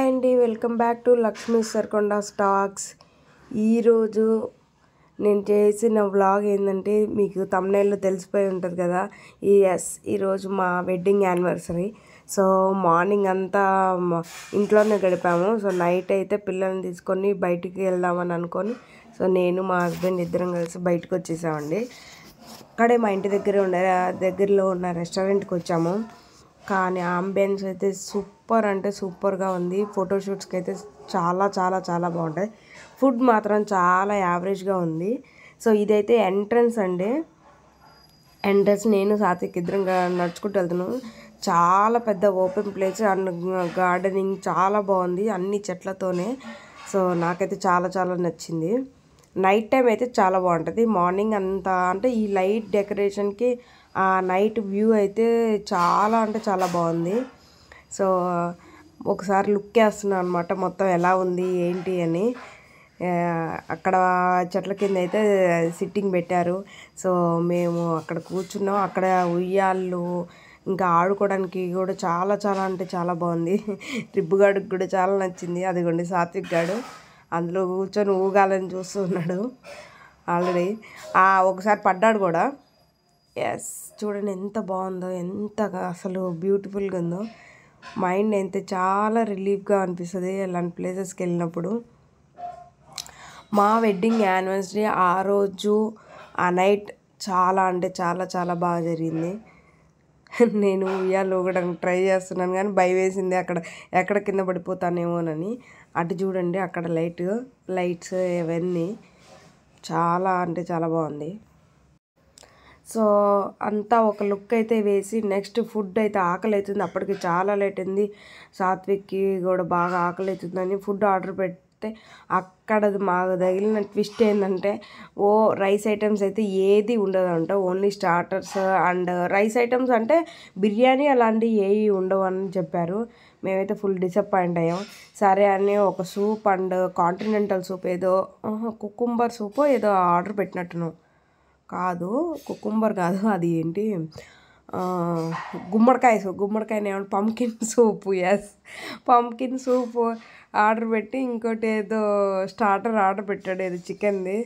Hi అండి, welcome back to Lakshmi Sarkonda stocks. ఈరోజు నేను చేసిన వ్లాగ్ ఏంటంటే మీకు thumbnail తెలిసిపోయి ఉంటుంది కదా. ఈరోజు మా వెడ్డింగ్ యానివర్సరీ. సో మార్నింగ్ అంతా ఇంట్లోనే గడిపాము. సో నైట్ అయితే పిల్లల్ని తీసుకొని బయటికి వెళ్దామని అనుకొని సో నేను మా హస్బెండ్ ఇద్దరం కలిసి బయటకు వచ్చేసామండి. అక్కడే మా ఇంటి దగ్గరలో ఉన్న రెస్టారెంట్కి వచ్చాము. కానీ ఆంబియన్స్ అయితే సూపర్ అంటే సూపర్గా ఉంది. ఫోటోషూట్స్కి అయితే చాలా చాలా చాలా బాగుంటాయి. ఫుడ్ మాత్రం చాలా యావరేజ్గా ఉంది. సో ఇదైతే ఎంట్రన్స్ అండి. ఎంట్రన్స్ నేను సాత్విక్ ఇద్దరం నడుచుకుంటూ వెళ్తున్నాను. చాలా పెద్ద ఓపెన్ ప్లేస్ అండ్ గార్డెనింగ్ చాలా బాగుంది అన్ని చెట్లతోనే. సో నాకైతే చాలా చాలా నచ్చింది. నైట్ టైం అయితే చాలా బాగుంటుంది. మార్నింగ్ అంతా అంటే ఈ లైట్ డెకరేషన్కి ఆ నైట్ వ్యూ అయితే చాలా అంటే చాలా బాగుంది. సో ఒకసారి లుక్ వేస్తున్నాను అనమాట మొత్తం ఎలా ఉంది ఏంటి అని. అక్కడ చెట్ల కింద అయితే సిట్టింగ్ పెట్టారు. సో మేము అక్కడ కూర్చున్నాం. అక్కడ ఉయ్యాళ్ళు ఇంకా ఆడుకోవడానికి కూడా చాలా చాలా అంటే చాలా బాగుంది. రిబ్బుగాడికి కూడా చాలా నచ్చింది. అదిగోండి సాత్విక్ గాడు అందులో కూర్చొని ఊగాలని చూస్తూ ఉన్నాడు ఆల్రెడీ. ఒకసారి పడ్డాడు కూడా. చూడండి ఎంత బాగుందో, ఎంత అసలు బ్యూటిఫుల్గా ఉందో. మైండ్ అయితే చాలా రిలీఫ్గా అనిపిస్తుంది ఇలాంటి ప్లేసెస్కి వెళ్ళినప్పుడు. మా వెడ్డింగ్ యానివర్సరీ ఆ రోజు ఆ నైట్ చాలా అంటే చాలా చాలా బాగా జరిగింది. నేను ఉయ్యాలు ఊగడానికి ట్రై చేస్తున్నాను కానీ భయం వేసింది ఎక్కడ కింద పడిపోతానేమోనని. అటు చూడండి అక్కడ లైట్స్ ఇవన్నీ చాలా అంటే చాలా బాగుంది. సో అంతా ఒక లుక్ అయితే వేసి నెక్స్ట్ ఫుడ్ అయితే ఆకలి అవుతుంది. అప్పటికి చాలా లేట్ అయింది. సాత్విక్కి కూడా బాగా ఆకలి అవుతుందని ఫుడ్ ఆర్డర్ పెడితే అక్కడ మాకు తగిలిన ట్విస్ట్ ఏంటంటే రైస్ ఐటమ్స్ అయితే ఏది ఉండదంట. Only starters and rice items అంటే బిర్యానీ అలాంటివి ఏవి ఉండవు అని చెప్పారు. మేమైతే ఫుల్ డిసప్పాయింట్ అయ్యాం. సరే అని ఒక సూప్ అండ్ కాంటినెంటల్ సూప్ ఏదో కుకుంబర్ సూప్ ఏదో ఆర్డర్ పెట్టినట్టును. కాదు కుకుంబర్ కాదు, అది ఏంటి గుమ్మడికాయని ఏమన్నా పంకిన్ సూపు. పంకిన్ సూప్ ఆర్డర్ పెట్టి ఇంకోటి ఏదో స్టార్టర్ ఆర్డర్ పెట్టాడు ఏదో చికెన్ది.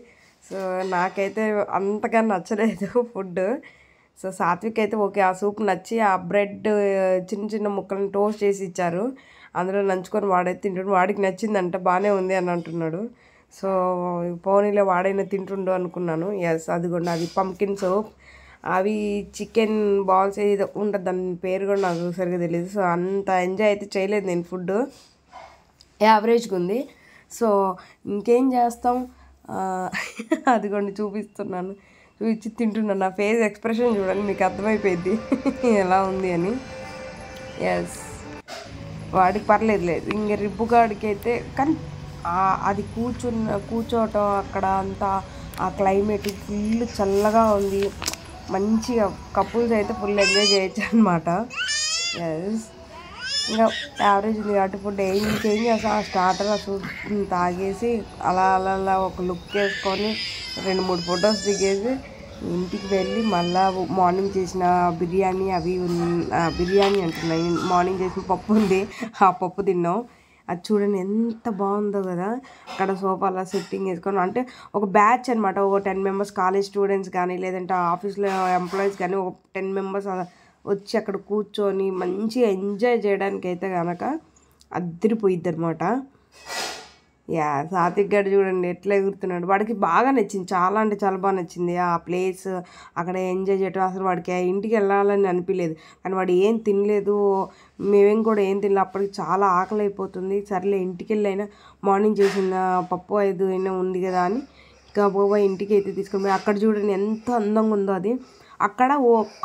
సో నాకైతే అంతగా నచ్చలేదు ఫుడ్. సో సాత్విక్ అయితే ఓకే ఆ సూప్ నచ్చి ఆ బ్రెడ్ చిన్న చిన్న ముక్కలను టోస్ట్ చేసి ఇచ్చారు. అందులో నంచుకొని వాడైతే తింటాడు. వాడికి నచ్చిందంట, బాగానే ఉంది అని అంటున్నాడు. సో పోనీలో వాడైనా తింటుండో అనుకున్నాను. అదిగోండి అది పంకిన్ సూప్. అవి చికెన్ బాల్స్ ఏదో ఉంటుంది, దాని పేరు కూడా నాకు సరిగ్గా తెలియదు. సో అంత ఎంజాయ్ అయితే చేయలేదు నేను. ఫుడ్ యావరేజ్గా ఉంది. సో ఇంకేం చేస్తాం. అదిగోండి చూపిస్తున్నాను, చూపించి తింటున్నాను. నా ఫేస్ ఎక్స్ప్రెషన్ చూడండి, మీకు అర్థమైపోయింది ఎలా ఉంది అని. వాడికి పర్లేదు. ఇంక రిబ్బుగాడికి అయితే కానీ అది కూర్చోవటం అక్కడ అంతా ఆ క్లైమేట్ ఫుల్ చల్లగా ఉంది. మంచిగా కపుల్స్ అయితే ఫుల్ ఎంజాయ్ చేయొచ్చు అనమాట. ఇంకా యావరేజ్ ఉంది కాబట్టి ఫుడ్ ఇంకేం చేస్తాం. ఆ స్టార్టర్ సూప్ తాగేసి అలా ఒక లుక్ వేసుకొని 2-3 ఫొటోస్ దిగేసి ఇంటికి వెళ్ళి మళ్ళీ మార్నింగ్ చేసిన బిర్యానీ అంటున్నాయి. మార్నింగ్ చేసిన పప్పు ఉంది, ఆ పప్పు తిన్నాం. అది చూడండి ఎంత బాగుందో కదా. అక్కడ సోఫాలో సెట్టింగ్ వేసుకొని అంటే ఒక బ్యాచ్ అనమాట. ఒక 10 మెంబర్స్ కాలేజ్ స్టూడెంట్స్ కానీ లేదంటే ఆఫీస్లో ఎంప్లాయీస్ కానీ ఒక 10 మెంబర్స్ వచ్చి అక్కడ కూర్చొని మంచిగా ఎంజాయ్ చేయడానికి అయితే కనుక అదిరిపోయిద్ది అనమాట. సాత్విక్ గారు చూడండి ఎట్లా ఎగురుతున్నాడు. వాడికి బాగా నచ్చింది, చాలా అంటే చాలా బాగా నచ్చింది ఆ ప్లేస్. అక్కడ ఎంజాయ్ చేయటం అసలు వాడికి ఇంటికి వెళ్ళాలని అనిపించలేదు. కానీ వాడు ఏం తినలేదు, మేమేం కూడా ఏం తినలేదు. అప్పటికి చాలా ఆకలి అయిపోతుంది. సర్లే ఇంటికి వెళ్ళైనా మార్నింగ్ చేసిన పప్పు అయినా ఉంది కదా అని ఇంకా ఇంటికి అయితే తీసుకొని పోయి అక్కడ చూడండి ఎంత అందంగా ఉందో అది. అక్కడ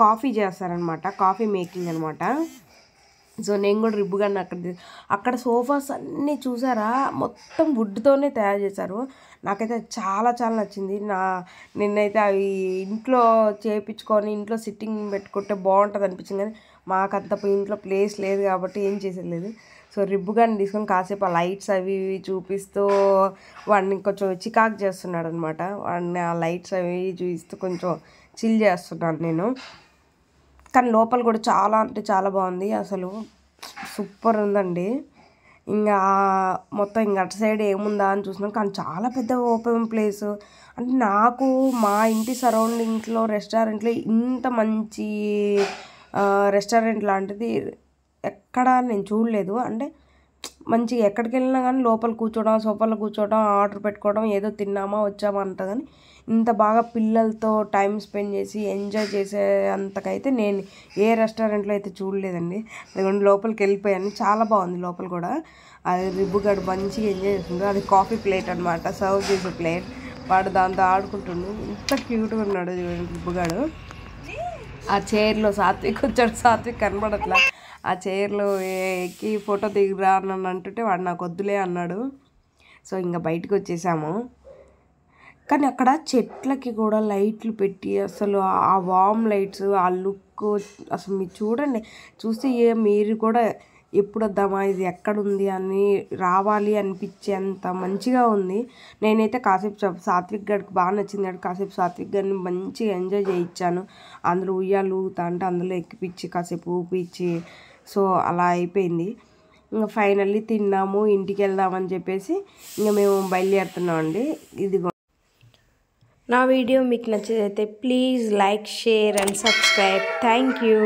కాఫీ చేస్తారనమాట, కాఫీ మేకింగ్ అనమాట. సో నేను కూడా రిబ్బుగాన్ని అక్కడ సోఫాస్ అన్నీ చూసారా, మొత్తం వుడ్తోనే తయారు చేశారు. నాకైతే చాలా చాలా నచ్చింది. నిన్నైతే అవి ఇంట్లో చేయించుకొని ఇంట్లో సిట్టింగ్ పెట్టుకుంటే బాగుంటుంది అనిపించింది. కానీ మాకంత ఇంట్లో ప్లేస్ లేదు కాబట్టి ఏం చేసేది లేదు. సో రిబ్బుగాన్ని తీసుకొని కాసేపు ఆ లైట్స్ అవి చూపిస్తూ వాడిని కొంచెం చికాకు చేస్తున్నాడు అనమాట. వాడిని ఆ లైట్స్ అవి చూపిస్తూ కొంచెం చిల్ చేస్తున్నాను నేను. కానీ లోపల కూడా చాలా అంటే చాలా బాగుంది, అసలు సూపర్ ఉందండి. ఇంకా మొత్తం ఇంక అటు సైడ్ ఏముందా అని చూసినాం, కానీ చాలా పెద్ద ఓపెన్ ప్లేస్. అంటే నాకు మా ఇంటి సరౌండింగ్స్లో రెస్టారెంట్లో ఇంత మంచి రెస్టారెంట్ లాంటిది ఎక్కడా నేను చూడలేదు. అంటే మంచిగా ఎక్కడికి వెళ్ళినా కానీ లోపల కూర్చోవడం, సోఫాలో కూర్చోవడం, ఆర్డర్ పెట్టుకోవడం, ఏదో తిన్నామా వచ్చామా అంట. కానీ ఇంత బాగా పిల్లలతో టైం స్పెండ్ చేసి ఎంజాయ్ చేసే అంతకైతే నేను ఏ రెస్టారెంట్లో అయితే చూడలేదండి. అదిగోండి లోపలికి వెళ్ళిపోయాను, చాలా బాగుంది లోపల కూడా. అది రిబ్బుగాడు మంచిగా ఎంజాయ్ చేస్తుండ్రు. అది కాఫీ ప్లేట్ అనమాట, సర్వ్ చేసే ప్లేట్. వాడు దాంతో ఆడుకుంటుండు, ఇంత క్యూట్గా ఉన్నాడు రిబ్బుగాడు. ఆ చైర్లో సాత్విక్ వచ్చాడు, సాత్విక్ కనబడట్లా. ఆ చైర్లో ఎక్కి ఫోటో దిగురా అని అంటుంటే వాడు నాకు వద్దులే అన్నాడు. సో ఇంకా బయటకు వచ్చేసాము. కానీ అక్కడ చెట్లకి కూడా లైట్లు పెట్టి అసలు ఆ వామ్ లైట్స్, ఆ లుక్ అసలు మీరు చూడండి. చూస్తే మీరు కూడా ఎప్పుడు వద్దామా, ఇది ఎక్కడుంది అని రావాలి అనిపించేంత మంచిగా ఉంది. నేనైతే కాసేపు సాత్విక్ గడికి బాగా నచ్చింది కాబట్టి కాసేపు సాత్విక్ గడిని మంచిగా ఎంజాయ్ చేయించాను. అందులో ఉయ్యాలు ఊగుతా అంటే అందులో ఎక్కిపించి కాసేపు ఊపిచ్చి, సో అలా అయిపోయింది. ఇంకా ఫైనల్లీ తిన్నాము, ఇంటికి వెళ్దామని చెప్పేసి ఇంకా మేము బయలుదేరుతున్నామండి. ఇది నా వీడియో మీకు నచ్చితే please like, share and subscribe. Thank you.